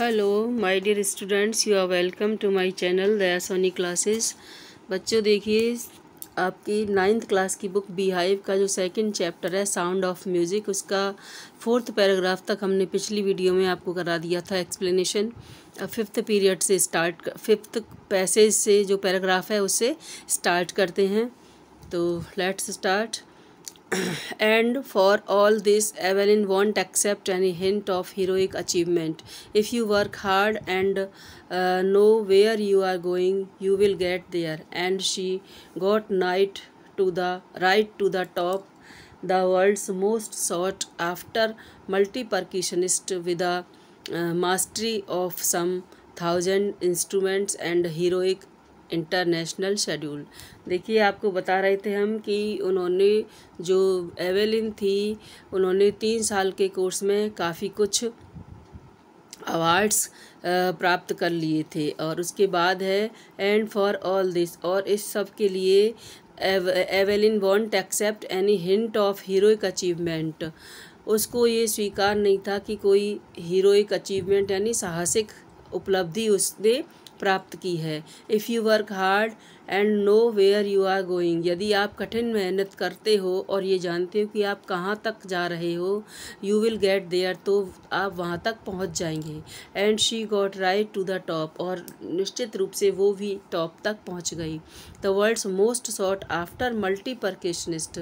Hello my dear students, you are welcome to my channel Daya Soni classes. बच्चों देखिए, आपकी 9th class की book beehive का जो सेकंड चैप्टर है साउंड ऑफ म्यूज़िक, उसका 4th पैराग्राफ तक हमने पिछली वीडियो में आपको करा दिया था एक्सप्लेनेशन। अब 5th पीरियड से स्टार्ट 5th पैसेज से जो पैराग्राफ है उससे स्टार्ट करते हैं। तो let's start. And for all this, Evelyn won't accept any hint of heroic achievement. If you work hard and know where you are going, you will get there. And she got right to the top, the world's most sought after multi-percussionist with a mastery of some 1,000 instruments and heroic international schedule. देखिए, आपको बता रहे थे हम कि उन्होंने जो Evelyn थी, उन्होंने 3 साल के कोर्स में काफ़ी कुछ अवार्ड्स प्राप्त कर लिए थे। और उसके बाद है एंड फॉर ऑल दिस, और इस सब के लिए Evelyn won't accept any hint of heroic achievement. उसको ये स्वीकार नहीं था कि कोई हीरोइक अचीवमेंट यानी साहसिक उपलब्धि उसने प्राप्त की है। If you work hard and know where you are going, यदि आप कठिन मेहनत करते हो और ये जानते हो कि आप कहाँ तक जा रहे हो, यू विल गेट देयर, तो आप वहाँ तक पहुँच जाएंगे। And she got right to the top, और निश्चित रूप से वो भी टॉप तक पहुँच गई। The world's most sought after multi percussionist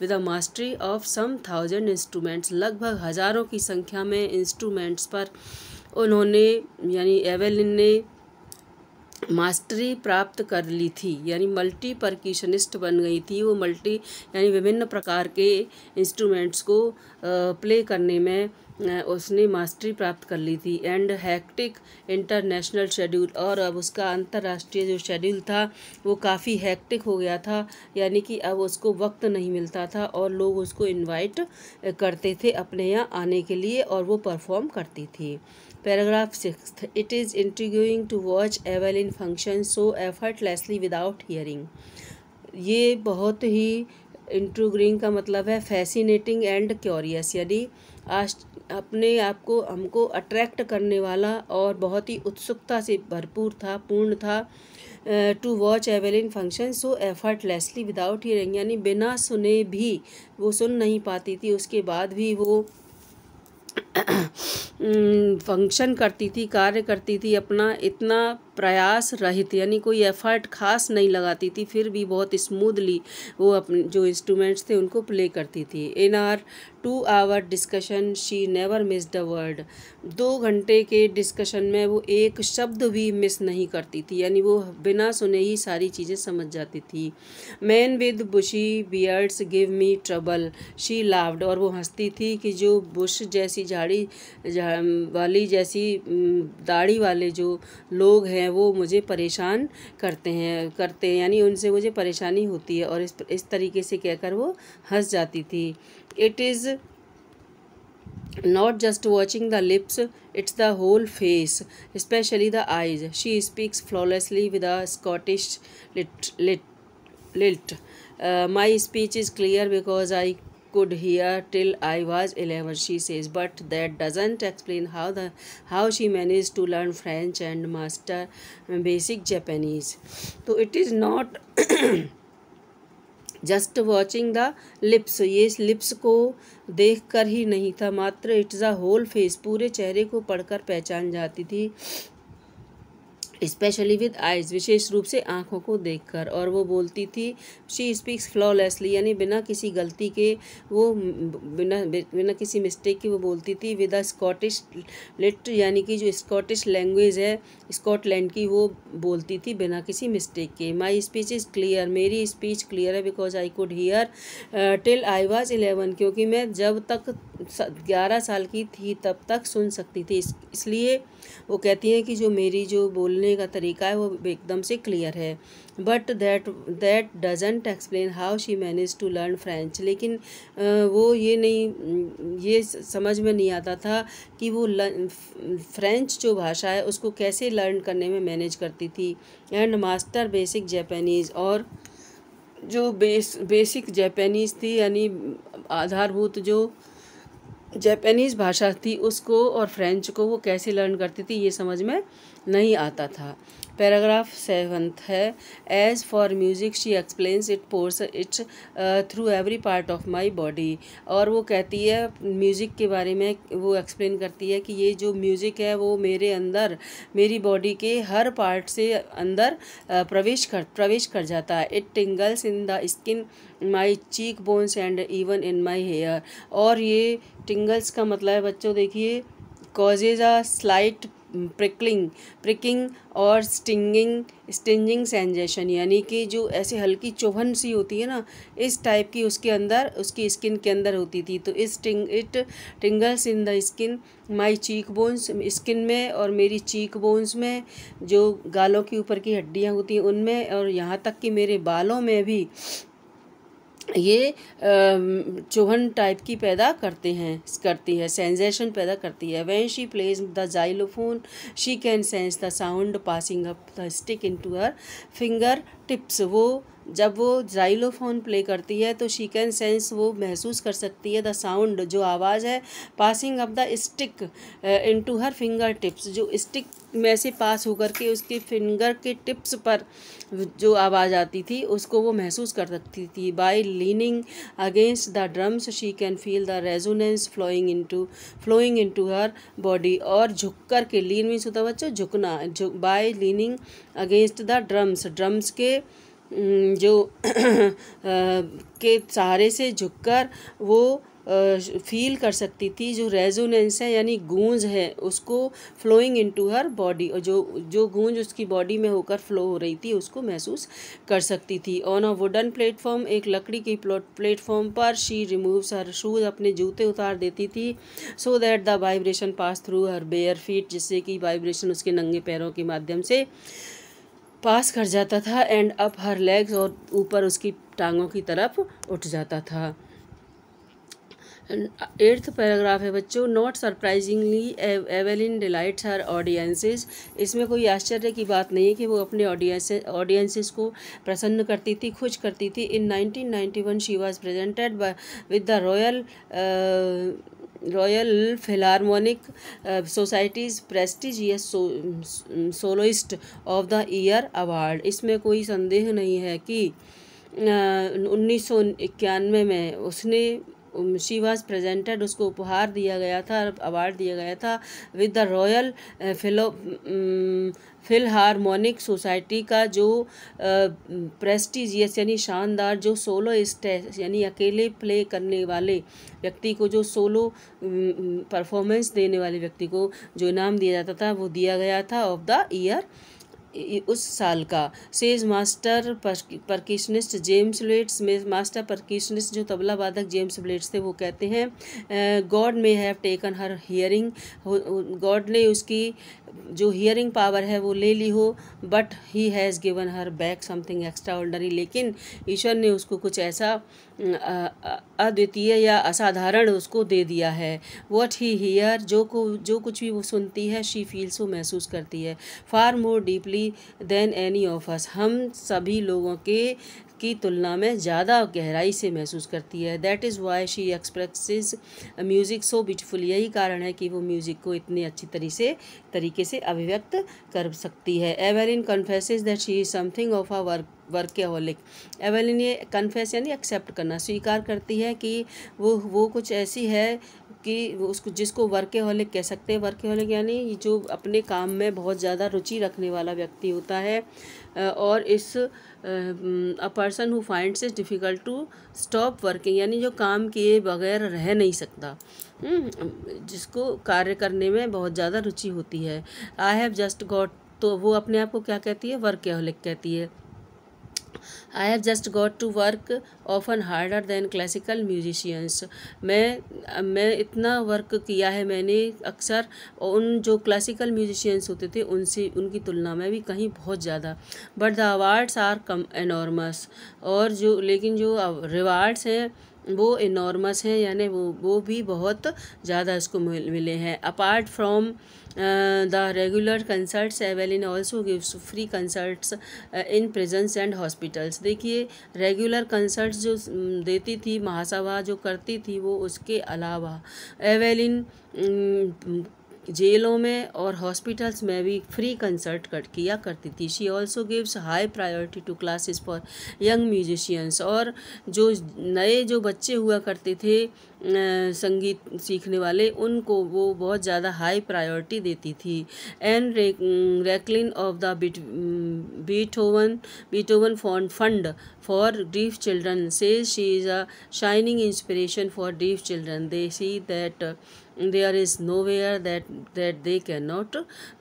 with a mastery of some 1,000 instruments, लगभग हज़ारों की संख्या में इंस्ट्रूमेंट्स पर उन्होंने यानी एवेलिन ने मास्टरी प्राप्त कर ली थी, यानी मल्टी परक्यूशनिस्ट बन गई थी। वो मल्टी यानी विभिन्न प्रकार के इंस्ट्रूमेंट्स को प्ले करने में उसने मास्टरी प्राप्त कर ली थी। एंड हैक्टिक इंटरनेशनल शेड्यूल, और अब उसका अंतर्राष्ट्रीय जो शेड्यूल था वो काफ़ी हैक्टिक हो गया था, यानी कि अब उसको वक्त नहीं मिलता था और लोग उसको इनवाइट करते थे अपने यहाँ आने के लिए और वो परफॉर्म करती थी। Paragraph 6, it is intriguing to watch Evelyn function so effortlessly without hearing. ये बहुत ही इंट्रिग्यूइंग का मतलब है फैसिनेटिंग एंड क्यूरियस, यानी अपने आप को हमको अट्रैक्ट करने वाला और बहुत ही उत्सुकता से भरपूर था, पूर्ण था। To watch Evelyn function so effortlessly without hearing, यानी बिना सुने भी, वो सुन नहीं पाती थी, उसके बाद भी वो फंक्शन करती थी, कार्य करती थी अपना इतना प्रयास रहित, यानी कोई एफर्ट खास नहीं लगाती थी, फिर भी बहुत स्मूथली वो अपने जो इंस्ट्रूमेंट्स थे उनको प्ले करती थी। In our 2 hour discussion she never missed a word. 2 घंटे के डिस्कशन में वो एक शब्द भी मिस नहीं करती थी, यानी वो बिना सुने ही सारी चीज़ें समझ जाती थी। Man with bushy beards give me trouble, she laughed, और वो हंसती थी कि जो बुश जैसी झाड़ी वाली जैसी दाढ़ी वाले जो लोग हैं वो मुझे परेशान करते हैं, यानी उनसे मुझे परेशानी होती है, और इस तरीके से कहकर वो हंस जाती थी। It is not just watching the lips, it's the whole face, especially the eyes. She speaks flawlessly with a Scottish lilt. My speech is clear because I could hear till I was 11, she says, but that doesn't explain how she managed to learn French and master basic Japanese. So it is not just watching the lips, ये lips को देख कर ही नहीं था, मात्र it's a whole face, पूरे चेहरे को पढ़कर पहचान जाती थी। स्पेशली विद आइज़, विशेष रूप से आँखों को देखकर। और वो बोलती थी शी स्पीक्स फ्लॉलेसली, यानी बिना किसी गलती के, वो बिना किसी मिस्टेक के वो बोलती थी। विद अ स्कॉटिश लिट, यानी कि जो स्कॉटिश लैंग्वेज है स्कॉटलैंड की, वो बोलती थी बिना किसी मिस्टेक के। माई स्पीच इज़ क्लियर, मेरी स्पीच क्लियर है, because I could hear till I was 11, क्योंकि मैं जब तक 11 साल की थी तब तक सुन सकती थी। इसलिए वो कहती हैं कि जो मेरी जो बोलने का तरीका है वो एकदम से क्लियर है। But that doesn't explain how she manage to learn French, लेकिन वो ये समझ में नहीं आता था कि वो फ्रेंच जो भाषा है उसको कैसे लर्न करने में मैनेज करती थी। एंड मास्टर बेसिक जापानीज़, और जो बेसिक जापानीज़ थी, यानी आधारभूत जो जापानीज़ भाषा थी उसको और फ्रेंच को वो कैसे लर्न करती थी ये समझ में नहीं आता था। पैराग्राफ 7 है, as for music she explains it pours it through every part of my body. और वो कहती है म्यूज़िक के बारे में, वो एक्सप्लेन करती है कि ये जो म्यूज़िक है वो मेरे अंदर, मेरी बॉडी के हर पार्ट से अंदर प्रवेश कर जाता है। It tingles in the skin, my cheek bones and even in my hair. और ये टिंगल्स का मतलब है बच्चों देखिए, कॉजेज अ स्लाइट प्रिकिंग और स्टिंजिंग सेंसेशन, यानी कि जो ऐसे हल्की चुभन सी होती है ना, इस टाइप की उसके अंदर, उसकी स्किन के अंदर होती थी। तो it tingles in the skin my cheek bones, skin में और मेरी चीक बोन्स में, जो गालों की ऊपर की हड्डियाँ होती हैं उनमें, और यहाँ तक कि मेरे बालों में भी ये चुभन टाइप की पैदा करती है, सेंसेशन पैदा करती है। When she plays the xylophone she can sense the sound passing up the stick into her finger tips. वो जब वो जाइलोफोन प्ले करती है तो शी कैन सेंस, वो महसूस कर सकती है, द साउंड जो आवाज़ है, passing up the stick into her finger tips, जो स्टिक में से पास होकर के उसके फिंगर के टिप्स पर जो आवाज़ आती थी उसको वो महसूस कर सकती थी। By leaning against the drums she can feel the resonance flowing into her body. और झुक कर के, लीन मीन्स होता है बच्चों झुकना, by leaning against the drums के जो के सहारे से झुककर वो फील कर सकती थी, जो रेजोनेंस है यानी गूंज है उसको, फ्लोइंग इनटू हर बॉडी, और जो गूंज उसकी बॉडी में होकर फ्लो हो रही थी उसको महसूस कर सकती थी। ऑन अ वुडन प्लेटफॉर्म, एक लकड़ी की प्लेटफॉर्म पर, शी रिमूव्स हर शूज, अपने जूते उतार देती थी, so that the vibration pass through her bare feet, जिससे कि वाइब्रेशन उसके नंगे पैरों के माध्यम से पास कर जाता था, एंड अप हर लेग्स, और ऊपर उसकी टांगों की तरफ उठ जाता था। 8th पैराग्राफ है बच्चों, not surprisingly Evelyn delights her audiences. इसमें कोई आश्चर्य की बात नहीं है कि वो अपने ऑडियंसेस को प्रसन्न करती थी, खुश करती थी। In 1991 she was presented with the Royal Philharmonic Society's prestigious soloist of the year award. इसमें कोई संदेह नहीं है कि 1991 में उसने, शी वॉज प्रेजेंटेड, उसको उपहार दिया गया था, अवार्ड दिया गया था, with the royal Philharmonic society का, जो प्रेस्टिजियस यानी शानदार, जो सोलोइस्ट है यानी अकेले प्ले करने वाले व्यक्ति को, जो सोलो परफॉर्मेंस देने वाले व्यक्ति को जो इनाम दिया जाता था वो दिया गया था ऑफ द ईयर उस साल का। सेज मास्टर परकिशनिस्ट जेम्स ब्लेड्स में, मास्टर परकिशनिस्ट जो तबला वादक जेम्स ब्लेड्स थे, वो कहते हैं God may have taken her hearing, God ने उसकी जो हियरिंग पावर है वो ले ली हो, but he has given her back something extra ordinary, लेकिन ईश्वर ने उसको कुछ ऐसा अद्वितीय या असाधारण उसको दे दिया है। वॉट ही हियर, जो कुछ भी वो सुनती है, शी फील्स, वो महसूस करती है, far more deeply than any of us, हम सभी लोगों की तुलना में ज़्यादा गहराई से महसूस करती है। That is why she expresses music so beautiful, यही कारण है कि वो म्यूज़िक को इतनी अच्छी तरीके से अभिव्यक्त कर सकती है। Evelyn confesses that she is something of a workaholic. Evelyn ये कन्फेस यानी एक्सेप्ट करना, स्वीकार करती है कि वो कुछ ऐसी है कि उसको, जिसको वर्केहोलिक कह सकते हैं। वर्केहोलिक यानी जो अपने काम में बहुत ज़्यादा रुचि रखने वाला व्यक्ति होता है, और is a person who finds it difficult to stop working, यानी जो काम किए बगैर रह नहीं सकता, जिसको कार्य करने में बहुत ज़्यादा रुचि होती है। आई हैव जस्ट गॉट, तो वो अपने आप को क्या कहती है, वर्केहोलिक कहती है। I have just got to work often harder than classical musicians, मैं इतना वर्क किया है मैंने अक्सर उन जो क्लासिकल म्यूजिशियंस होते थे उनकी तुलना में भी कहीं बहुत ज़्यादा। But the awards are come enormous, और लेकिन जो रिवार्ड्स हैं वो इनॉर्मस हैं, यानी वो भी बहुत ज़्यादा इसको मिले हैं। Apart from the regular concerts, Evelyn also gives free concerts in prisons and hospitals. देखिए, रेगुलर कंसर्ट्स जो देती थी, महासभा जो करती थी, वो उसके अलावा एवेलिन जेलों में और हॉस्पिटल्स में भी फ्री कंसर्ट किया करती थी। She also gives high priority to classes for young musicians. और जो नए जो बच्चे हुआ करते थे संगीत सीखने वाले, उनको वो बहुत ज़्यादा हाई प्रायोरिटी देती थी। And Rachlin of the Beethoven fund for deaf children says she is a shining inspiration for deaf children. They see that there is nowhere that they cannot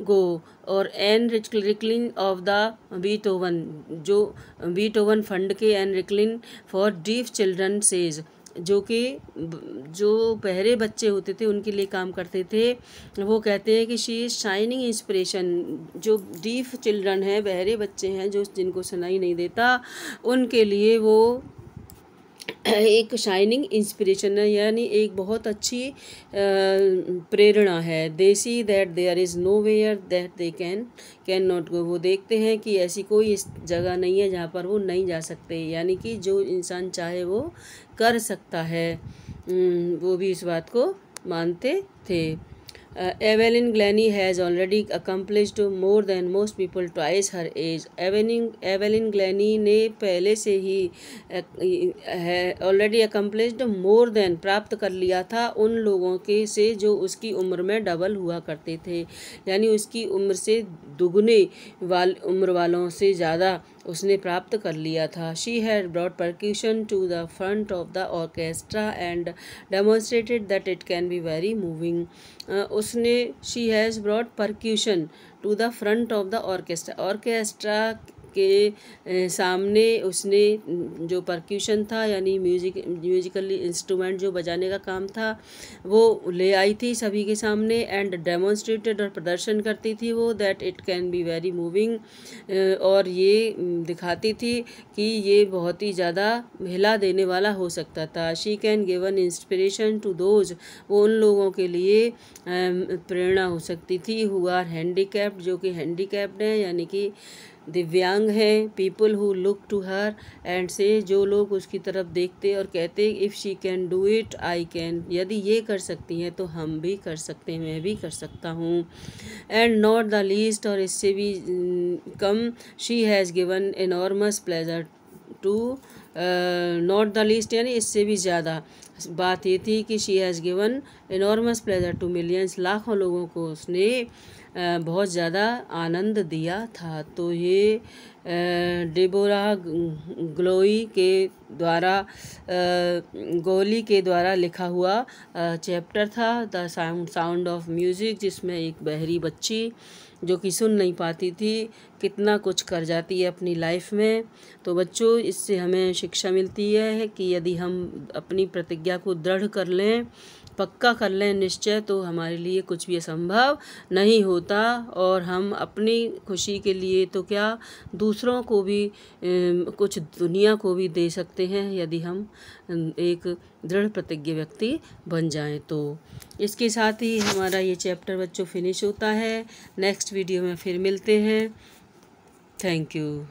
go. और Ann Rachlin of the Beethoven, जो Beethoven fund के Ann Rachlin for deaf children says, जो कि जो बहरे बच्चे होते थे उनके लिए काम करते थे, वो कहते हैं कि शी इज़ शाइनिंग इंस्पिरेशन। जो डीफ चिल्ड्रन हैं, बहरे बच्चे हैं, जो जिनको सुनाई नहीं देता, उनके लिए वो एक शाइनिंग इंस्पिरेशन है, यानी एक बहुत अच्छी प्रेरणा है। They see that there is nowhere that they can not go. वो देखते हैं कि ऐसी कोई इस जगह नहीं है जहाँ पर वो नहीं जा सकते, यानी कि जो इंसान चाहे वो कर सकता है। वो भी इस बात को मानते थे। Evelyn Glennie has already accomplished more than most people twice her age. Evelyn Glennie ने पहले से ही ऑलरेडी अकम्प्लिश्ड मोर देन प्राप्त कर लिया था उन लोगों के से जो उसकी उम्र में डबल हुआ करते थे, यानी उसकी उम्र से दुगने उम्र वालों से ज़्यादा उसने प्राप्त कर लिया था। She had brought percussion to the front of the orchestra and demonstrated that it can be very moving. उसने she has brought percussion to the front of the orchestra के सामने उसने जो परक्यूशन था, यानी म्यूजिकल इंस्ट्रूमेंट जो बजाने का काम था, वो ले आई थी सभी के सामने। एंड डेमोन्स्ट्रेटेड, और प्रदर्शन करती थी वो, that it can be very moving, और ये दिखाती थी कि ये बहुत ही ज़्यादा हिला देने वाला हो सकता था। She can give an inspiration to those, वो उन लोगों के लिए प्रेरणा हो सकती थी हु आर हैंडीकैप्ड, जो कि हैंडीकैप्ड हैं, यानी कि दिव्यांग हैं। People who look to her and say, जो लोग उसकी तरफ देखते और कहते if she can do it I can, यदि ये कर सकती हैं तो हम भी कर सकते हैं, मैं भी कर सकता हूँ। एंड नॉट द लीस्ट, और इससे भी कम, she has given enormous pleasure to, not the least यानी इससे भी ज़्यादा बात ये थी कि she has given enormous pleasure to millions, लाखों लोगों को उसने बहुत ज़्यादा आनंद दिया था। तो ये डेबोरा ग्लोई के द्वारा गोली के द्वारा लिखा हुआ चैप्टर था, द साउंड ऑफ म्यूज़िक, जिसमें एक बहरी बच्ची जो कि सुन नहीं पाती थी कितना कुछ कर जाती है अपनी लाइफ में। तो बच्चों, इससे हमें शिक्षा मिलती है कि यदि हम अपनी प्रतिज्ञा को दृढ़ कर लें, पक्का कर लें निश्चय, तो हमारे लिए कुछ भी असंभव नहीं होता। और हम अपनी खुशी के लिए तो क्या, दूसरों को भी कुछ दुनिया को भी दे सकते हैं यदि हम एक दृढ़ प्रतिज्ञ व्यक्ति बन जाएं। तो इसके साथ ही हमारा ये चैप्टर बच्चों फिनिश होता है। नेक्स्ट वीडियो में फिर मिलते हैं। Thank you.